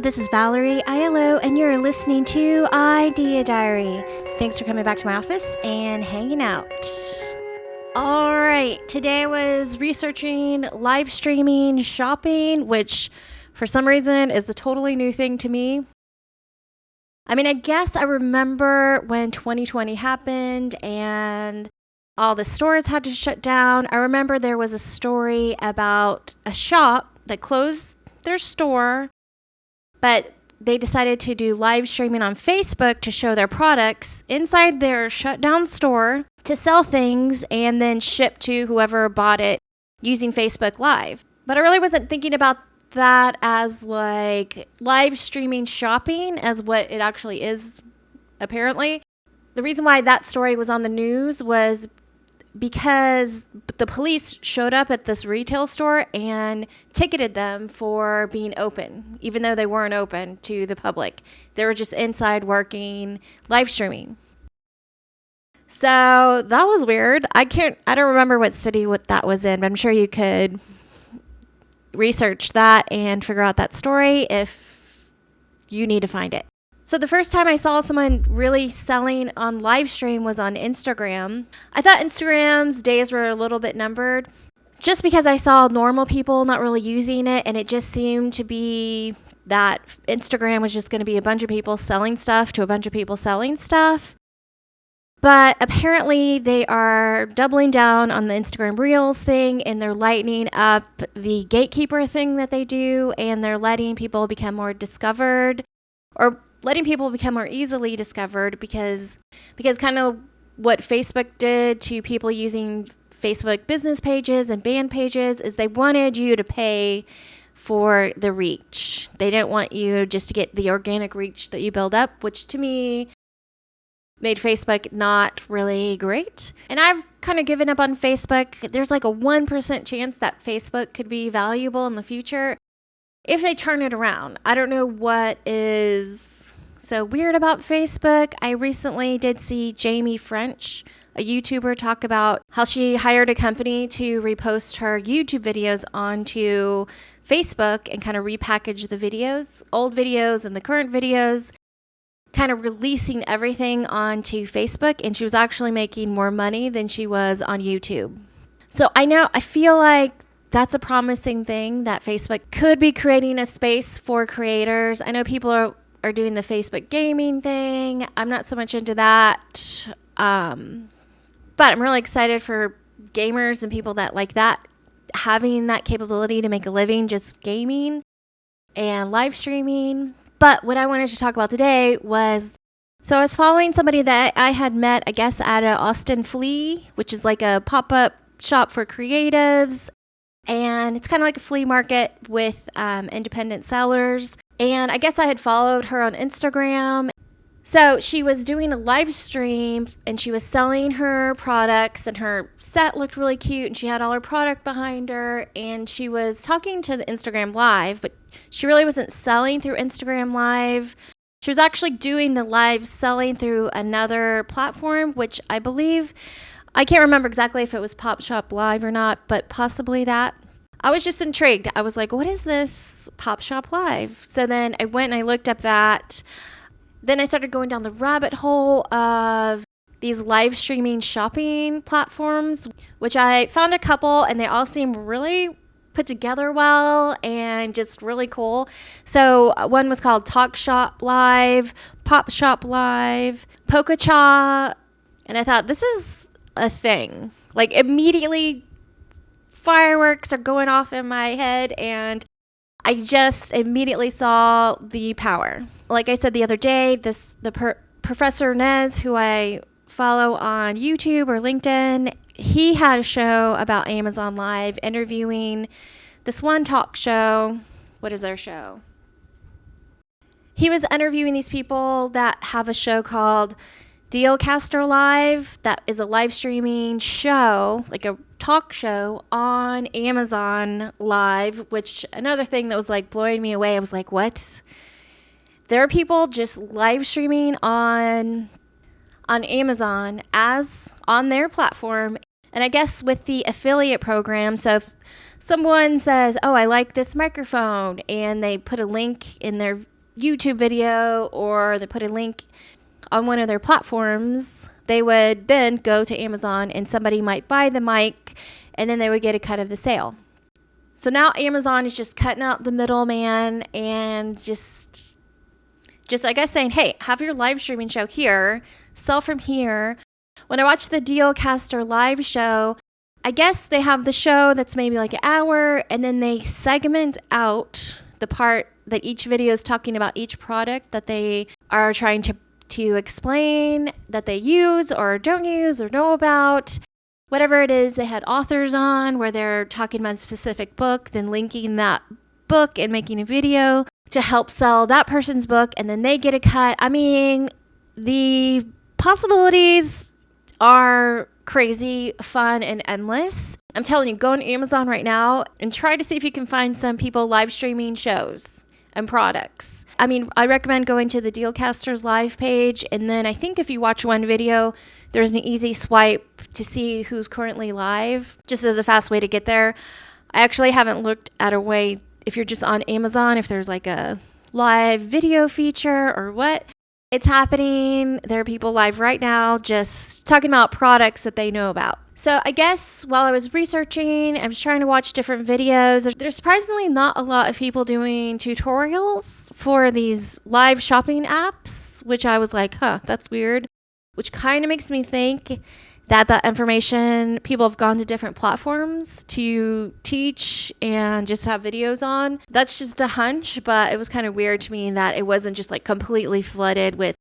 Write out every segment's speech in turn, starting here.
this is Valerie Aiello, and you're listening to IdeaDiary. Thanks for coming back to my office and hanging out. All right, today I was researching live streaming shopping, which for some reason is a totally new thing to me. I mean, I guess I remember when 2020 happened and all the stores had to shut down. I remember there was a story about a shop that closed their store, but they decided to do live streaming on Facebook to show their products inside their shut down store to sell things and then ship to whoever bought it using Facebook Live. But I really wasn't thinking about that as like live streaming shopping as what it actually is, apparently. The reason why that story was on the news was because the police showed up at this retail store and ticketed them for being open, even though they weren't open to the public. They were just inside working, live streaming. So that was weird. I don't remember what city that was in, but I'm sure you could research that and figure out that story if you need to find it. So the first time I saw someone really selling on live stream was on Instagram. I thought Instagram's days were a little bit numbered just because I saw normal people not really using it, and it just seemed to be that Instagram was just going to be a bunch of people selling stuff to a bunch of people selling stuff. But apparently they are doubling down on the Instagram Reels thing, and they're lightening up the gatekeeper thing that they do, and they're letting people become more discovered, or letting people become more easily discovered because kind of what Facebook did to people using Facebook business pages and band pages is they wanted you to pay for the reach. They didn't want you just to get the organic reach that you build up, which to me made Facebook not really great. And I've kind of given up on Facebook. There's like a 1% chance that Facebook could be valuable in the future if they turn it around. I don't know what is so weird about Facebook. I recently did see Jamie French, a YouTuber, talk about how she hired a company to repost her YouTube videos onto Facebook and kind of repackage the videos, old videos and the current videos, kind of releasing everything onto Facebook, and she was actually making more money than she was on YouTube. So I feel like that's a promising thing, that Facebook could be creating a space for creators. I know people are doing the Facebook gaming thing. I'm not so much into that. But I'm really excited for gamers and people that like that, having that capability to make a living just gaming and live streaming. But what I wanted to talk about today was, so I was following somebody that I had met, I guess, at a Austin Flea, which is like a pop-up shop for creatives. And it's kind of like a flea market with independent sellers. And I guess I had followed her on Instagram. So she was doing a live stream and she was selling her products, and her set looked really cute and she had all her product behind her, and she was talking to the Instagram Live, but she really wasn't selling through Instagram Live. She was actually doing the live selling through another platform, which I believe, I can't remember exactly if it was PopShopLIVE or not, but possibly that. I was just intrigued. I was like, what is this PopShopLIVE? So then I went and I looked up that. Then I started going down the rabbit hole of these live streaming shopping platforms, which I found a couple, and they all seem really put together well and just really cool. So one was called TalkShopLIVE, PopShopLIVE, Pococha, and I thought, this is a thing. Like, immediately fireworks are going off in my head, and I just immediately saw the power. Like I said the other day, Professor Nez, who I follow on YouTube or LinkedIn, he had a show about Amazon Live, interviewing this one talk show. What is their show? He was interviewing these people that have a show called Dealcaster Live, that is a live streaming show, like a talk show on Amazon Live, which another thing that was like blowing me away. I was like, what? There are people just live streaming on Amazon as on their platform, And I guess with the affiliate program, so if someone says, oh, I like this microphone, and they put a link in their YouTube video or they put a link on one of their platforms, they would then go to Amazon and somebody might buy the mic and then they would get a cut of the sale. So now Amazon is just cutting out the middleman and just I guess saying, hey, have your live streaming show here, sell from here. When I watch the Dealcaster live show, I guess they have the show that's maybe like an hour, and then they segment out the part that each video is talking about each product that they are trying to explain, that they use or don't use or know about. Whatever it is, they had authors on where they're talking about a specific book, then linking that book and making a video to help sell that person's book, and then they get a cut. I mean, the possibilities are crazy, fun, and endless. I'm telling you, go on Amazon right now and try to see if you can find some people live streaming shows and products. I mean, I recommend going to the Dealcasters live page, and then I think if you watch one video, there's an easy swipe to see who's currently live, just as a fast way to get there. I actually haven't looked at a way, if you're just on Amazon, if there's like a live video feature or what. It's happening. There are people live right now just talking about products that they know about. So I guess while I was researching, I was trying to watch different videos. There's surprisingly not a lot of people doing tutorials for these live shopping apps, which I was like, that's weird. Which kind of makes me think that information, people have gone to different platforms to teach and just have videos on. That's just a hunch, but it was kind of weird to me that it wasn't just like completely flooded with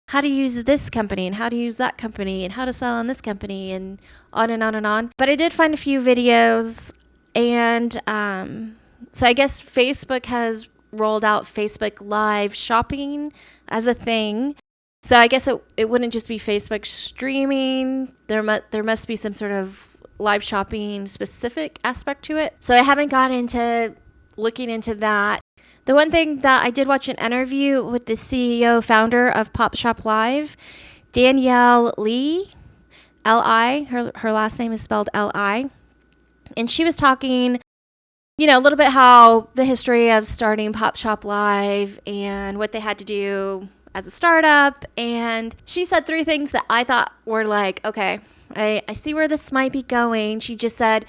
how to use this company and how to use that company and how to sell on this company and on and on and on. But I did find a few videos, and so I guess Facebook has rolled out Facebook Live shopping as a thing. So I guess it wouldn't just be Facebook streaming. There must be some sort of live shopping specific aspect to it. So I haven't gotten into looking into that. The one thing that I did watch an interview with the CEO founder of PopShopLIVE, Danielle Li, L-I. Her last name is spelled L-I. And she was talking, a little bit how the history of starting PopShopLIVE and what they had to do as a startup. And she said 3 things that I thought were like, okay, I see where this might be going. She just said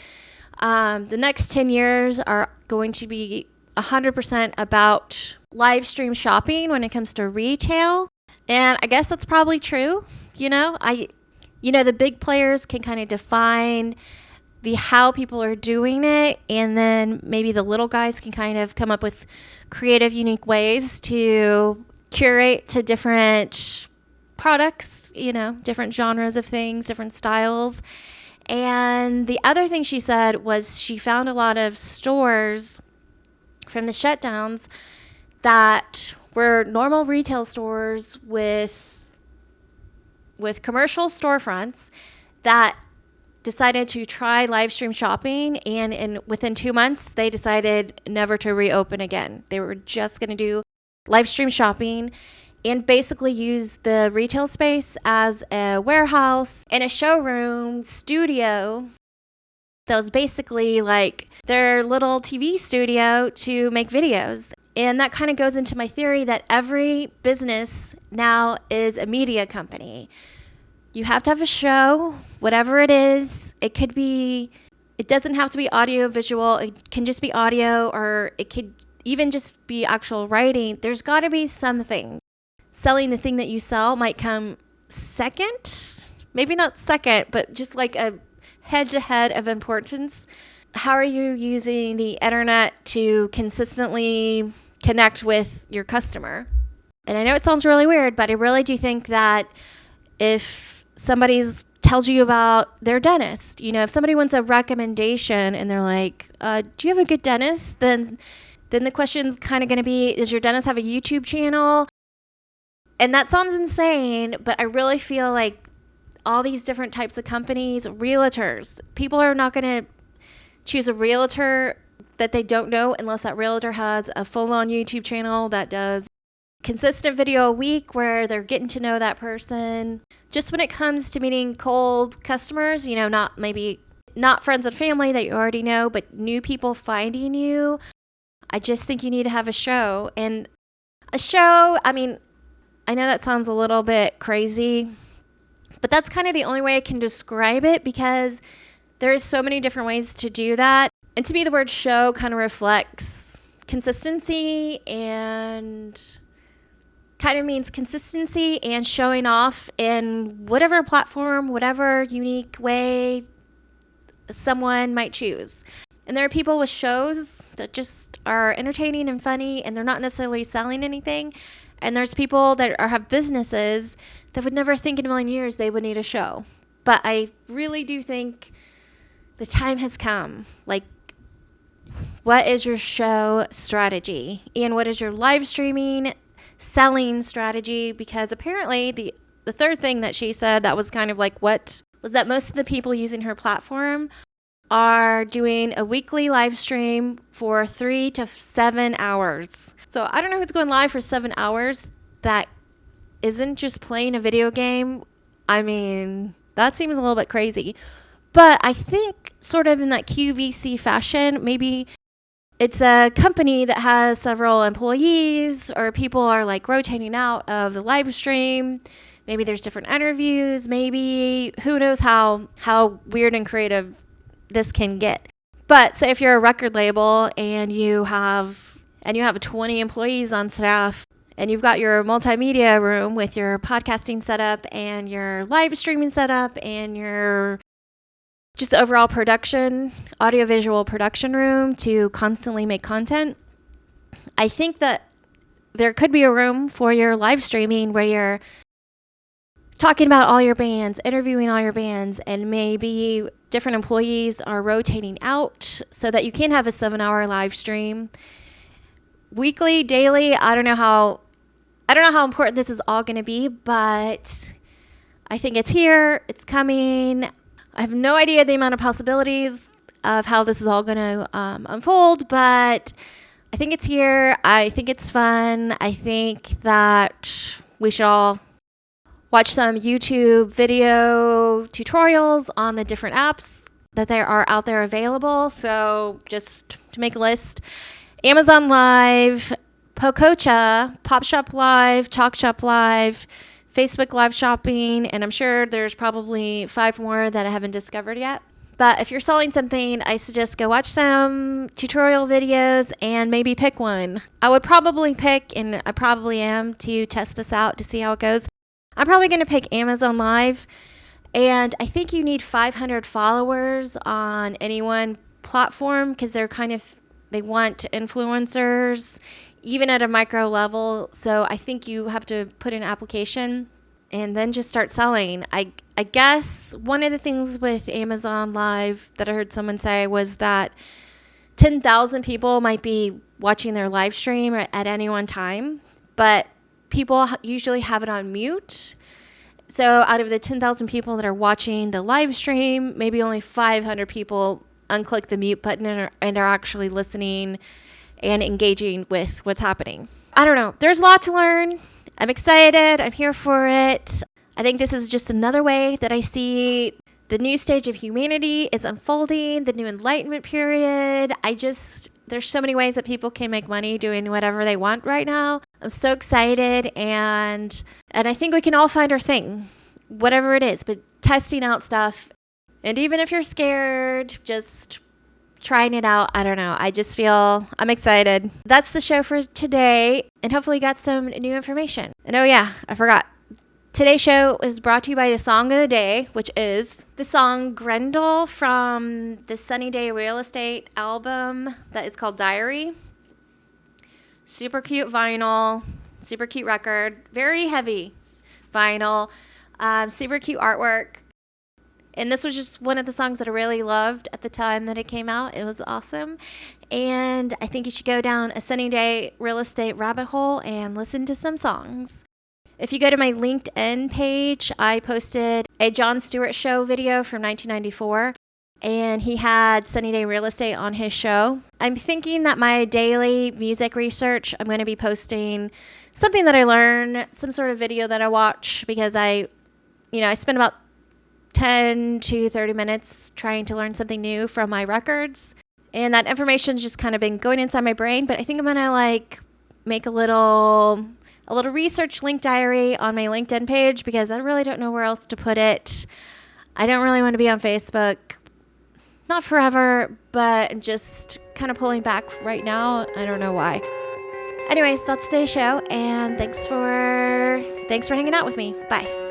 the next 10 years are going to be 100% about live stream shopping when it comes to retail. And I guess that's probably true. The big players can kind of define the how people are doing it, and then maybe the little guys can kind of come up with creative, unique ways to curate to different products, different genres of things, different styles. And the other thing she said was she found a lot of stores from the shutdowns that were normal retail stores with commercial storefronts that decided to try live stream shopping, and within 2 months they decided never to reopen again. They were just going to do live stream shopping and basically use the retail space as a warehouse and a showroom studio that was basically like their little TV studio to make videos. And that kind of goes into my theory that every business now is a media company. You have to have a show, whatever it is. It doesn't have to be audio visual. It can just be audio, or it could even just be actual writing. There's got to be something. Selling the thing that you sell might come second, maybe not second, but just like a head-to-head of importance. How are you using the internet to consistently connect with your customer? And I know it sounds really weird, but I really do think that if somebody tells you about their dentist, if somebody wants a recommendation and they're like, do you have a good dentist? Then the question's kind of going to be, does your dentist have a YouTube channel? And that sounds insane, but I really feel like all these different types of companies, realtors, people are not going to choose a realtor that they don't know unless that realtor has a full-on YouTube channel that does consistent video a week where they're getting to know that person. Just when it comes to meeting cold customers, not friends and family that you already know, but new people finding you, I just think you need to have a show. And a show, I know that sounds a little bit crazy, but that's kind of the only way I can describe it, because there's so many different ways to do that. And to me, the word show kind of reflects consistency, and kind of means consistency and showing off in whatever platform, whatever unique way someone might choose. And there are people with shows that just are entertaining and funny, and they're not necessarily selling anything. And there's people that have businesses that would never think in a million years they would need a show. But I really do think the time has come. Like, what is your show strategy? And what is your live streaming selling strategy? Because apparently the third thing that she said that was kind of like what was that most of the people using her platform are doing a weekly live stream for 3 to 7 hours. So I don't know who's going live for 7 hours that isn't just playing a video game. That seems a little bit crazy. But I think sort of in that QVC fashion, maybe it's a company that has several employees, or people are like rotating out of the live stream. Maybe there's different interviews. Maybe who knows how weird and creative this can get. But say if you're a record label and you have 20 employees on staff, and you've got your multimedia room with your podcasting setup and your live streaming setup and your just overall production, audiovisual production room to constantly make content, I think that there could be a room for your live streaming where you're talking about all your bands, interviewing all your bands, and maybe different employees are rotating out so that you can have a 7-hour live stream. Weekly, daily, I don't know how important this is all going to be, but I think it's here, it's coming. I have no idea the amount of possibilities of how this is all going to unfold, but I think it's here. I think it's fun. I think that we should all watch some YouTube video tutorials on the different apps that there are out there available. So just to make a list: Amazon Live, Pococha, PopShopLIVE, TalkShopLIVE, Facebook Live Shopping, and I'm sure there's probably 5 more that I haven't discovered yet. But if you're selling something, I suggest go watch some tutorial videos and maybe pick one. I would probably pick, and I probably am, to test this out to see how it goes. I'm probably going to pick Amazon Live, and I think you need 500 followers on any one platform, because they want influencers, even at a micro level. So I think you have to put in an application and then just start selling. I guess one of the things with Amazon Live that I heard someone say was that 10,000 people might be watching their live stream at any one time, but people usually have it on mute. So out of the 10,000 people that are watching the live stream, maybe only 500 people unclick the mute button and are actually listening and engaging with what's happening. I don't know. There's a lot to learn. I'm excited. I'm here for it. I think this is just another way that I see the new stage of humanity is unfolding, the new enlightenment period. There's so many ways that people can make money doing whatever they want right now. I'm so excited, and I think we can all find our thing, whatever it is, but testing out stuff. And even if you're scared, just trying it out. I don't know. I'm excited. That's the show for today, and hopefully you got some new information. And oh yeah, I forgot. Today's show is brought to you by the song of the day, which is the song Grendel from the Sunny Day Real Estate album that is called Diary. Super cute vinyl, super cute record, very heavy vinyl, super cute artwork. And this was just one of the songs that I really loved at the time that it came out. It was awesome. And I think you should go down a Sunny Day Real Estate rabbit hole and listen to some songs. If you go to my LinkedIn page, I posted a Jon Stewart Show video from 1994. and he had Sunny Day Real Estate on his show. I'm thinking that my daily music research, I'm going to be posting something that I learn, some sort of video that I watch, because I spend about 10 to 30 minutes trying to learn something new from my records. And that information's just kind of been going inside my brain, but I think I'm going to make a little research link diary on my LinkedIn page, because I really don't know where else to put it. I don't really want to be on Facebook. Not forever, but just kind of pulling back right now. I don't know why. Anyways, that's today's show, and thanks for hanging out with me. Bye.